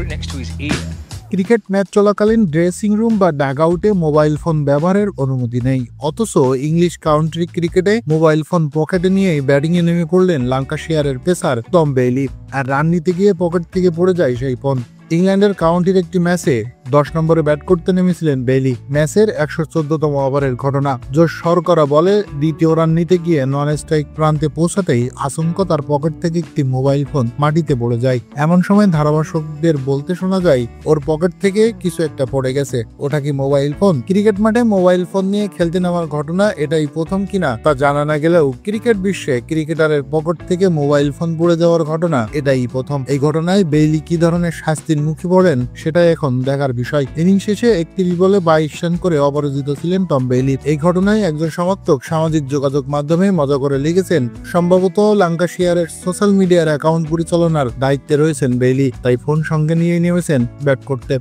put it next to his ear. Cricket match চলাকালীন dressing room বা ডাগআউটে mobile phone ব্যবহারের অনুমতি নেই। অথচ ইংলিশ কাউন্টি ক্রিকেটে মোবাইল ফোন পকেটে নিয়েই ব্যাটিংয়ে নেমে পড়লেন ল্যাঙ্কাশায়ারের পেসার টম বেইলি। আর রান নিতে গিয়ে পকেট থেকে পড়ে যায় সেই ফোন। ইংল্যান্ডের কাউন্টির একটি ম্যাচে 10 নম্বরে ব্যাট করতে নেমেছিলেন বেইলি। ম্যাচের 114তম ওভারের ঘটনা। জোশ শর্করা বলে দ্বিতীয় রান নিতে গিয়ে নন স্ট্রাইক প্রান্তে পৌঁছাতেই আচমকা তার পকেট থেকে একটি মোবাইল ফোন মাটিতে পড়ে যায়। এমন সময় ধারাভাষ্যকদের বলতে শোনা যায়, ওর পকেট থেকে কিছু একটা পড়ে গেছে, ওটা কি মোবাইল ফোন? ক্রিকেট মাঠে মোবাইল ফোন নিয়ে খেলতে নামার ঘটনা এটাই প্রথম কিনা তা জানা না গেলেও ক্রিকেট বিশ্বে ক্রিকেটারের পকেট থেকে মোবাইল ফোন পড়ে যাওয়ার ঘটনা এটাই প্রথম। এই ঘটনায় বেইলি কি ধরনের শাস্তির মুখে পড়েন সেটাই এখন দেখার বিষয়। ইনিংস শেষে 31 বলে 22 রান করে অপরাজিত ছিলেন টম বেইলি। এই ঘটনায় একজন সমর্থক সামাজিক যোগাযোগ মাধ্যমে মজা করে লিখেছেন, সম্ভবত ল্যাঙ্কাশায়ারের সোশ্যাল মিডিয়ার অ্যাকাউন্ট পরিচালনার দায়িত্বে রয়েছেন বেইলি, তাই ফোন সঙ্গে নিয়ে নেমেছেন ব্যাট করতে।